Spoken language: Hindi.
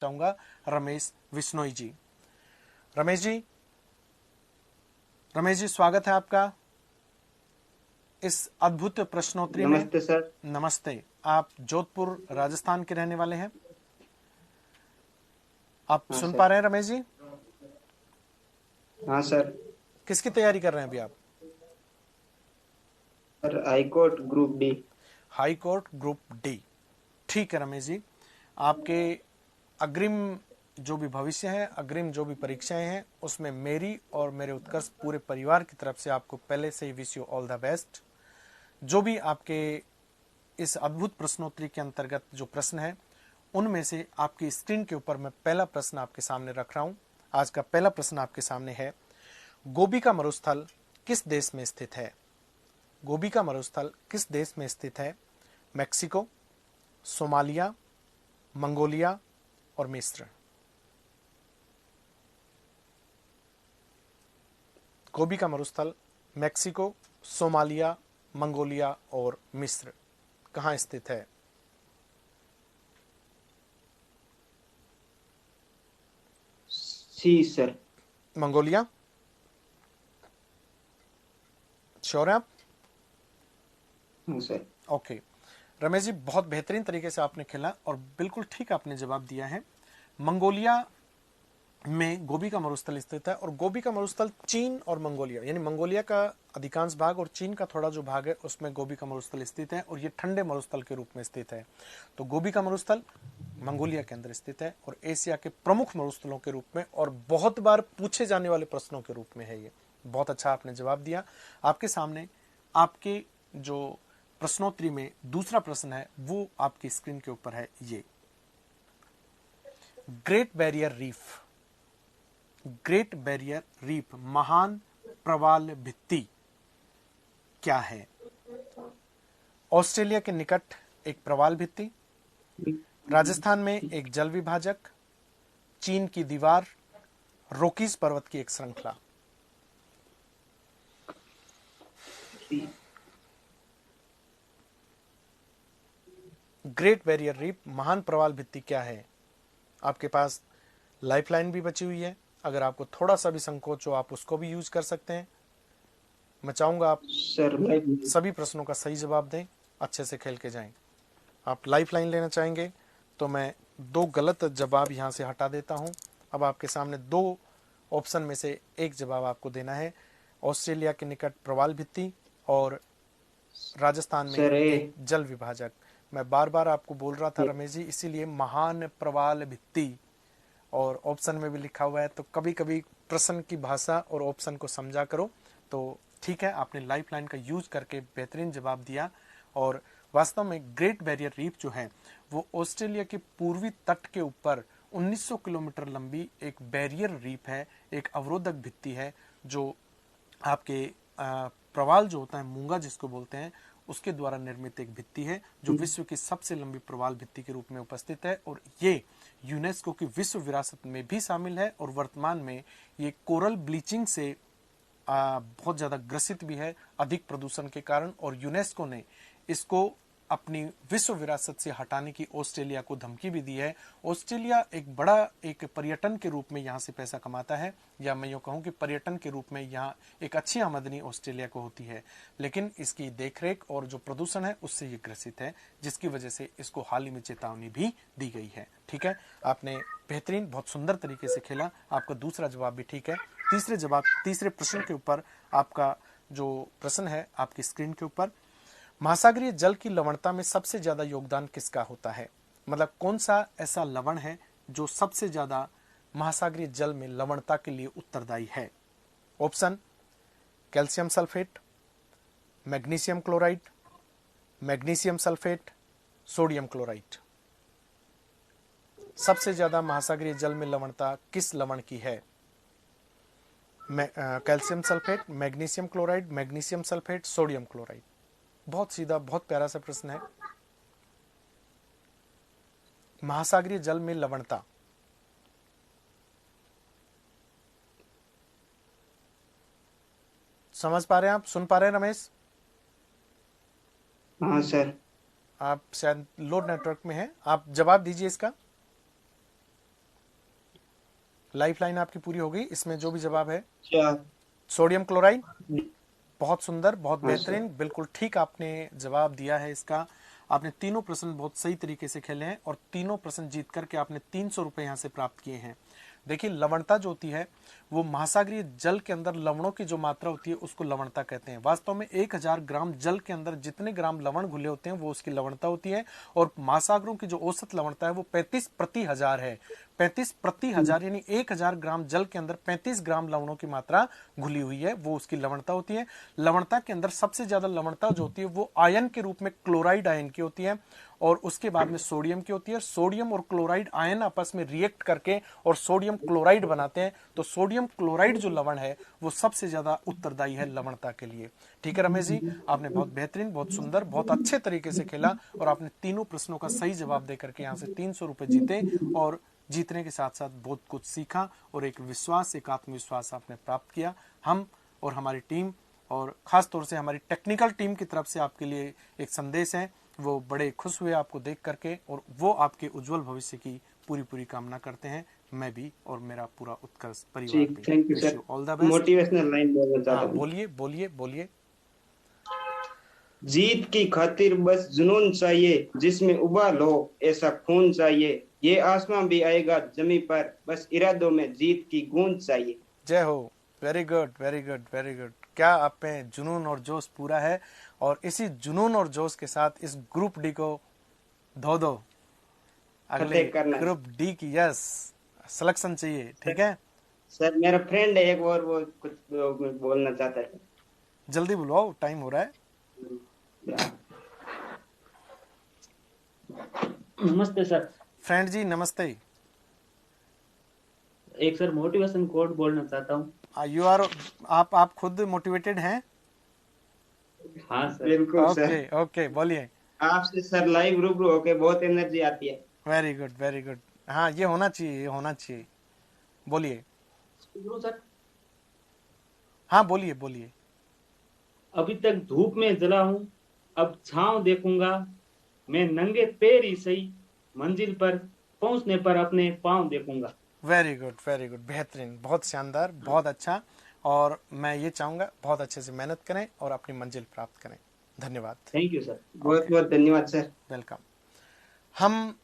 चाहूंगा रमेश विश्नोई जी। रमेश जी, स्वागत है आपका इस अद्भुत प्रश्नोत्तरी में। नमस्ते सर। नमस्ते। आप जोधपुर राजस्थान के रहने वाले हैं। आप हाँ सुन पा सर। रहे हैं रमेश जी? हाँ सर। किसकी तैयारी कर रहे हैं अभी आप? Sir high court group D. High court group D. ठीक है रमेश जी, आपके अग्रिम जो भी भविष्य है, अग्रिम जो भी परीक्षाएं हैं, उसमें मेरी और मेरे उत्कर्ष पूरे परिवार की तरफ से आपको पहले से ही wish you all the best. जो भी आपके इस अद्भुत प्रश्नोत्तरी के अंतर्गत जो प्रश्न है, उनमें से आपकी स्क्रीन के ऊपर मैं पहला प्रश्न आपके सामने रख रहा हूं। आज का पहला प्रश्न आपके सामने है, गोबी का मरुस्थल किस देश में स्थित है? गोबी का मरुस्थल किस देश में स्थित है? मैक्सिको, सोमालिया, मंगोलिया और मिस्र। गोबी का मरुस्थल मैक्सिको, सोमालिया, मंगोलिया और मिस्र कहाँ स्थित है? सी सर। मंगोलिया। श्योर है आप? हाँ सर। ओके रमेश जी, बहुत बेहतरीन तरीके से आपने खेला और बिल्कुल ठीक आपने जवाब दिया है। मंगोलिया में गोबी का मरुस्थल स्थित है और गोबी का मरुस्थल चीन और मंगोलिया, यानी मंगोलिया का अधिकांश भाग और चीन का थोड़ा जो भाग है उसमें गोबी का मरुस्थल स्थित है और ये ठंडे मरुस्थल के रूप में स्थित है। तो गोबी का मरुस्थल मंगोलिया के अंदर स्थित है और एशिया के प्रमुख मरुस्थलों के रूप में और बहुत बार पूछे जाने वाले प्रश्नों के रूप में है ये। बहुत अच्छा आपने जवाब दिया। आपके सामने आपके जो प्रश्नोत्तरी में दूसरा प्रश्न है वो आपकी स्क्रीन के ऊपर है। ये great barrier reef, great barrier reef महान प्रवाल भित्ति क्या है? ऑस्ट्रेलिया के निकट एक प्रवाल भित्ति, राजस्थान में एक जल विभाजक, चीन की दीवार, रोकीज पर्वत की एक श्रृंखला। ग्रेट बैरियर रीफ महान प्रवाल भित्ति क्या है? आपके पास लाइफलाइन भी बची हुई है, अगर आपको थोड़ा सा भी संकोच हो आप उसको भी यूज कर सकते हैं। मैं चाहूंगा आप सर सभी प्रश्नों का सही जवाब दें, अच्छे से खेल के जाएं। आप लाइफलाइन लेना चाहेंगे तो मैं दो गलत जवाब यहां से हटा देता हूं। अब आपके सामने दो ऑप्शन में से एक जवाब आपको देना है, ऑस्ट्रेलिया के निकट प्रवाल भित्ति और राजस्थान में सर एक जल विभाजक। मैं बार बार आपको बोल रहा था रमेश जी, इसीलिए महान प्रवाल भित्ति और ऑप्शन में भी लिखा हुआ है, तो कभी कभी प्रश्न की भाषा और ऑप्शन को समझा करो। तो ठीक है, आपने लाइफलाइन का यूज करके बेहतरीन जवाब दिया और वास्तव में ग्रेट बैरियर रीफ जो है वो ऑस्ट्रेलिया के पूर्वी तट के ऊपर 1900 किलोमीटर लंबी एक बैरियर रीफ है, एक अवरोधक भित्ति है जो आपके प्रवाल जो होता है, मूंगा जिसको बोलते हैं, उसके द्वारा निर्मित एक भित्ति है जो विश्व की सबसे लंबी प्रवाल भित्ति के रूप में उपस्थित है और ये यूनेस्को की विश्व विरासत में भी शामिल है और वर्तमान में ये कोरल ब्लीचिंग से बहुत ज़्यादा ग्रसित भी है अधिक प्रदूषण के कारण, और यूनेस्को ने इसको अपनी विश्व विरासत से हटाने की ऑस्ट्रेलिया को धमकी भी दी है। ऑस्ट्रेलिया एक बड़ा एक पर्यटन के रूप में यहाँ से पैसा कमाता है, या मैं यूँ कहूँ कि पर्यटन के रूप में यहाँ एक अच्छी आमदनी ऑस्ट्रेलिया को होती है, लेकिन इसकी देखरेख और जो प्रदूषण है उससे ये ग्रसित है, जिसकी वजह से इसको हाल ही में चेतावनी भी दी गई है। ठीक है, आपने बेहतरीन बहुत सुंदर तरीके से खेला, आपका दूसरा जवाब भी ठीक है। तीसरे प्रश्न के ऊपर आपका जो प्रश्न है आपकी स्क्रीन के ऊपर, महासागरीय जल की लवणता में सबसे ज्यादा योगदान किसका होता है? मतलब कौन सा ऐसा लवण है जो सबसे ज्यादा महासागरीय जल में लवणता के लिए उत्तरदायी है? Option: calcium sulphate, magnesium chloride, magnesium sulphate, sodium chloride. सबसे ज्यादा महासागरीय जल में लवणता किस लवण की है? Calcium sulphate, magnesium chloride, magnesium sulphate, sodium chloride. बहुत सीधा, बहुत प्यारा सा प्रश्न है। महासागरीय जल में लवणता, समझ पा रहे हैं आप? सुन पा रहे हैं रमेश? हाँ सर। आप शायद लो नेटवर्क में हैं, आप जवाब दीजिए इसका। लाइफ लाइन आपकी पूरी हो गई। इसमें जो भी जवाब है, 4। Sodium chloride. बहुत सुंदर, बहुत हाँ सर। बेहतरीन, बिल्कुल ठीक आपने जवाब दिया है इसका। आपने तीनों प्रश्न बहुत सही तरीके से खेले हैं और तीनों प्रश्न जीत करके आपने 300 रुपए यहाँ से प्राप्त किए हैं। देखिए, लवणता जो होती है वो महासागरीय जल के अंदर लवणों की जो मात्रा होती है उसको लवणता कहते हैं। वास्तव में 1000 ग्राम जल के अंदर जितने ग्राम लवण घुले होते हैं वो उसकी लवणता होती है। और महासागरों की जो औसत लवणता है वो 35 प्रति हजार है। 35 प्रति हजार यानी 1000 ग्राम जल के अंदर 35 ग्राम लवणों की मात्रा घुली हुई है, वो उसकी लवणता होती है। लवणता के अंदर सबसे ज्यादा लवणता जो होती है वो आयन के रूप में क्लोराइड आयन की होती है और उसके बाद में सोडियम की होती है। सोडियम और क्लोराइड आयन आपस में रिएक्ट करके और सोडियम क्लोराइड बनाते हैं, तो सोडियम क्लोराइड जो लवण है वो सबसे ज्यादा उत्तरदायी है लवणता के लिए। ठीक है रमेश जी, आपने बहुत बेहतरीन, बहुत सुंदर, बहुत अच्छे तरीके से खेला और आपने तीनों प्रश्नों का सही जवाब देकर के यहाँ से 300 रुपए जीते और जीतने के साथ साथ बहुत कुछ सीखा और एक विश्वास, एक आत्मविश्वास आपने प्राप्त किया। हम और हमारी टीम और खास तौर से हमारी टेक्निकल टीम की तरफ से आपके लिए एक संदेश है, वो बड़े खुश हुए आपको देख करके और वो आपके उज्जवल भविष्य की पूरी पूरी कामना करते हैं। मैं भी और मेरा पूरा उत्कर्ष परिवार ठीक, भी। Thank you wish sir. You all the best. Motivational line बोलना चाहता हाँ, हूँ। बोलिए बोलिए बोलिए। जीत की खातिर बस जुनून चाहिए, जिसमें उबाल हो ऐसा खून चाहिए। ये आसमां भी आएगा जमी पर, बस इरादों में जीत की गूंज चाहिए। जय हो। Very good very good very good. क्या आप में जुनून और जोश पूरा है और इसी जुनून और जोश के साथ इस ग्रुप डी को धो दो। अगले फतेह करना है। ग्रुप डी की यस सिलेक्शन चाहिए। ठीक है, सर मेरा फ्रेंड है एक और, वो कुछ बोलना चाहता है। जल्दी बुलवाओ, टाइम हो रहा है। नमस्ते सर। फ्रेंड जी नमस्ते। एक सर मोटिवेशन कोड बोलना चाहता हूँ। यू आर, आप खुद मोटिवेटेड हैं? हाँ सर। बिल्कुल ओके सर। ओके, बोलिए। आपसे सर लाइव रूबरू होके बहुत एनर्जी आती है। Very good very good. हाँ, ये होना चाहिए, ये होना चाहिए। बोलिए। गुरु सर, हाँ बोलिए बोलिए। अभी तक धूप में जला हूँ, अब छांव देखूंगा। मैं नंगे पैर ही सही, मंजिल पर पहुंचने पर अपने पांव देखूंगा। वेरी गुड, बेहतरीन, बहुत शानदार, बहुत अच्छा। और मैं ये चाहूंगा बहुत अच्छे से मेहनत करें और अपनी मंजिल प्राप्त करें। धन्यवाद। Thank you sir. बहुत बहुत धन्यवाद सर। वेलकम। हम